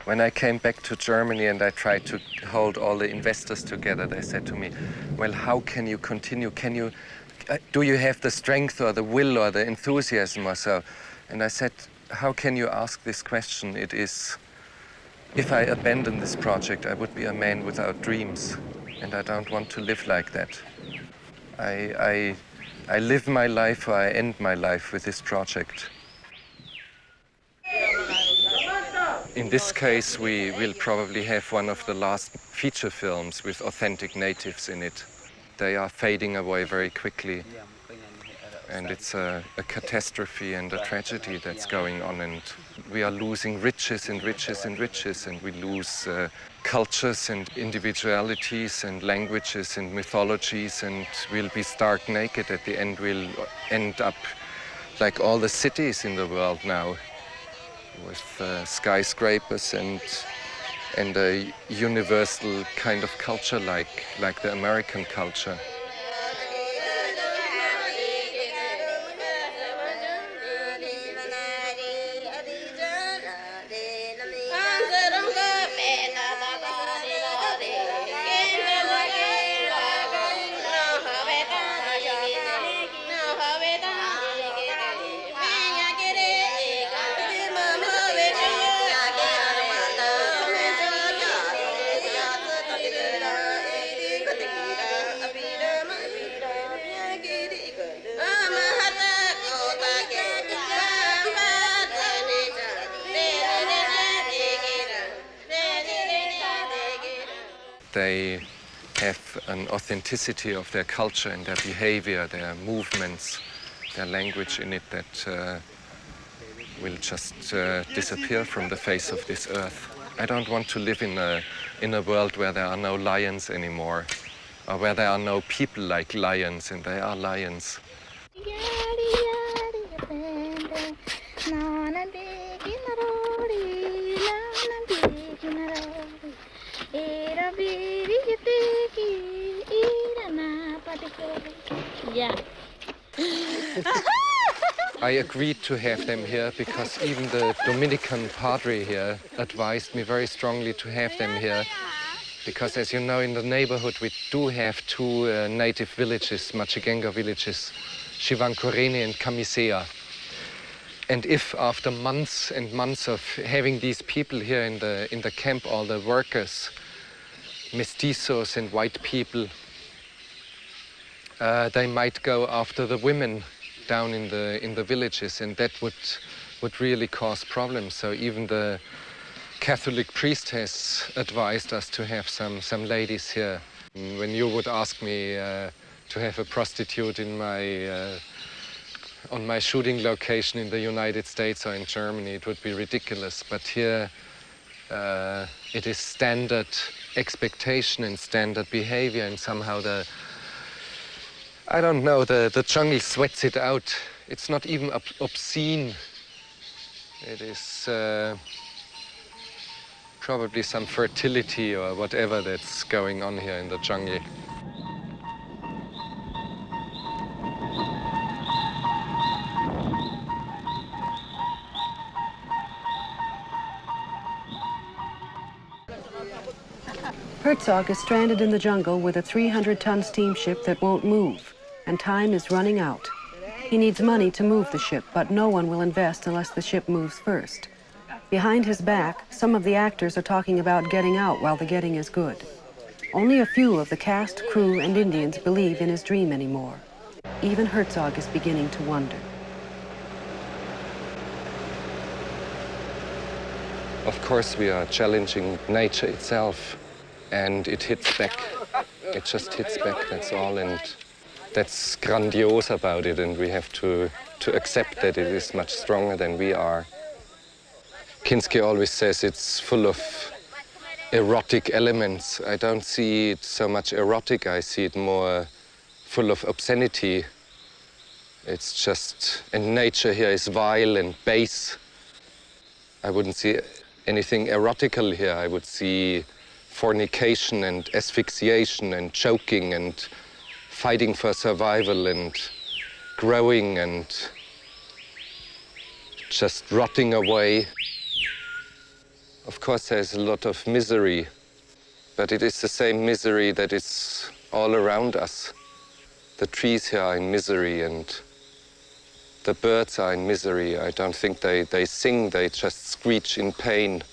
When I came back to Germany and I tried to hold all the investors together, they said to me, well, how can you continue? Do you have the strength or the will or the enthusiasm or so? And I said, how can you ask this question? It is, if I abandon this project, I would be a man without dreams. And I don't want to live like that. I live my life or I end my life with this project. In this case, we will probably have one of the last feature films with authentic natives in it. They are fading away very quickly. And it's a catastrophe and a tragedy that's going on. And we are losing riches and riches and riches. And we lose cultures and individualities and languages and mythologies. And we'll be stark naked at the end. We'll end up like all the cities in the world now, with skyscrapers and a universal kind of culture like the American culture. They have an authenticity of their culture and their behavior, their movements, their language in it that will just disappear from the face of this earth. I don't want to live in a world where there are no lions anymore, or where there are no people like lions, and they are lions. Yeah. I agreed to have them here because even the Dominican padre here advised me very strongly to have them here. Because as you know, in the neighborhood we do have two native villages, Machigenga villages, Shivankoreni and Camisea. And if after months and months of having these people here in the camp, all the workers, mestizos and white people, they might go after the women down in the villages, and that would really cause problems. So even the Catholic priest has advised us to have some ladies here. When you would ask me to have a prostitute in on my shooting location in the United States or in Germany, it would be ridiculous. But here it is standard expectation and standard behavior, and somehow I don't know, the jungle sweats it out. It's not even obscene. It is probably some fertility or whatever that's going on here in the jungle. Herzog is stranded in the jungle with a 300-ton steamship that won't move, and time is running out. He needs money to move the ship, but no one will invest unless the ship moves first. Behind his back, some of the actors are talking about getting out while the getting is good. Only a few of the cast, crew, and Indians believe in his dream anymore. Even Herzog is beginning to wonder. Of course, we are challenging nature itself, and it hits back. It just hits back, that's all, and that's grandiose about it, and we have to accept that it is much stronger than we are. Kinski always says it's full of erotic elements. I don't see it so much erotic, I see it more full of obscenity. It's just, and nature here is vile and base. I wouldn't see anything erotical here. I would see fornication and asphyxiation and choking and fighting for survival and growing and just rotting away. Of course, there's a lot of misery, but it is the same misery that is all around us. The trees here are in misery and the birds are in misery. I don't think they sing, they just screech in pain.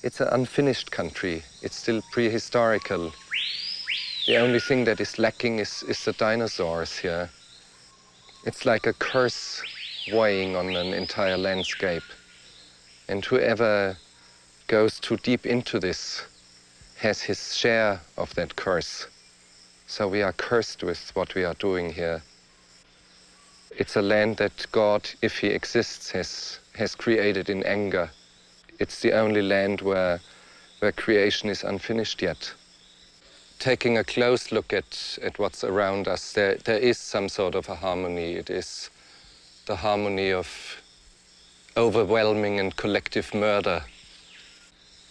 It's an unfinished country. It's still prehistorical. The only thing that is lacking is the dinosaurs here. It's like a curse weighing on an entire landscape. And whoever goes too deep into this has his share of that curse. So we are cursed with what we are doing here. It's a land that God, if he exists, has created in anger. It's the only land where creation is unfinished yet. Taking a close look at what's around us, there is some sort of a harmony. It is the harmony of overwhelming and collective murder.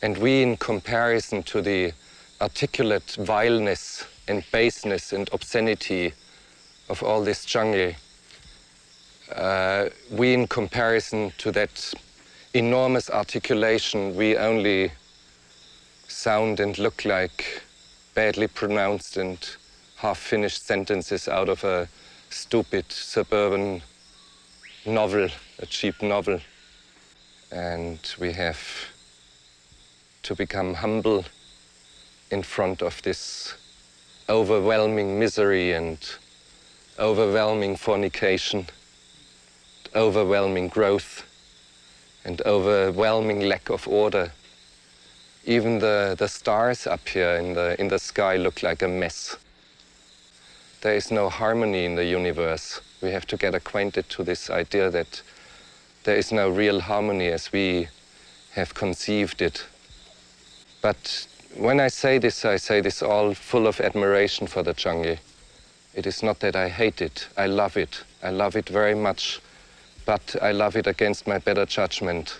And we, in comparison to the articulate vileness and baseness and obscenity of all this jungle, we, in comparison to that enormous articulation, we only sound and look like badly pronounced and half-finished sentences out of a stupid suburban novel, a cheap novel. And we have to become humble in front of this overwhelming misery and overwhelming fornication, overwhelming growth, and overwhelming lack of order. Even the stars up here in the sky look like a mess. There is no harmony in the universe. We have to get acquainted to this idea that there is no real harmony as we have conceived it. But when I say this all full of admiration for the jungle. It is not that I hate it. I love it. I love it very much. But I love it against my better judgment.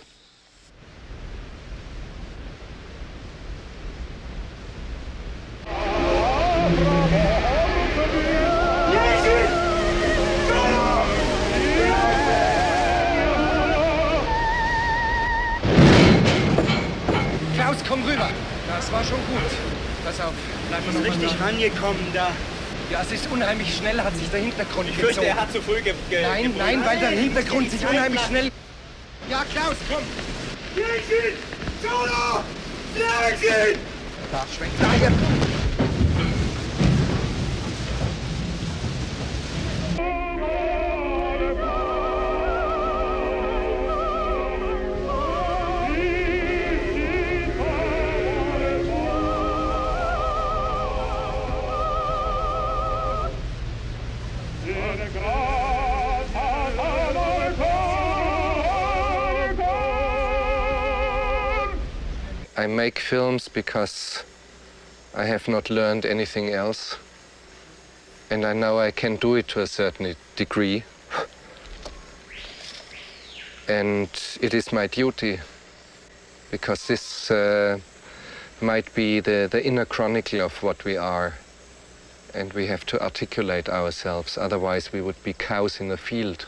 Klaus, komm rüber. Das war schon gut. Pass auf, bleib mal richtig da. rangekommen da. Ja, es ist unheimlich schnell, hat sich der Hintergrund Ich fürchte, er hat zu früh Nein, weil der Hintergrund sich unheimlich schnell... Ja, Klaus, komm! Fliegen! Solo! Fliegen! Da, schwenk daher! I make films because I have not learned anything else. And I know I can do it to a certain degree. And it is my duty, because this might be the inner chronicle of what we are. And we have to articulate ourselves, otherwise we would be cows in a field.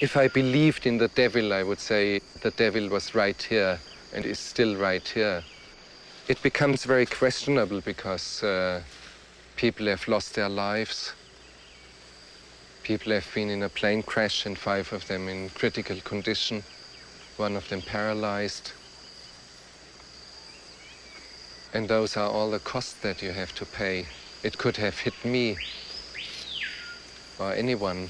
If I believed in the devil, I would say the devil was right here and is still right here. It becomes very questionable because people have lost their lives. People have been in a plane crash and 5 of them in critical condition. one of them paralyzed. And those are all the costs that you have to pay. It could have hit me or anyone.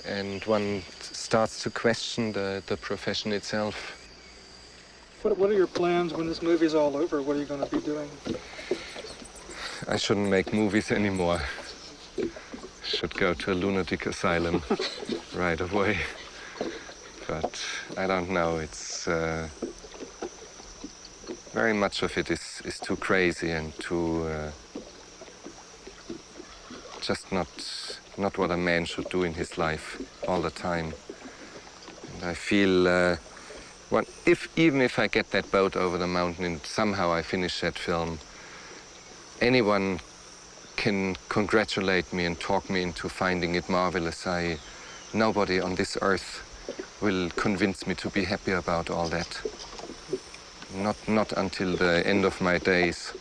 And one starts to question the profession itself. What are your plans when this movie's all over? What are you going to be doing? I shouldn't make movies anymore. Should go to a lunatic asylum right away. But I don't know, it's very much of it is too crazy and too just not what a man should do in his life all the time. And I feel even if I get that boat over the mountain and somehow I finish that film, anyone can congratulate me and talk me into finding it marvelous. Nobody on this earth will convince me to be happy about all that. Not until the end of my days.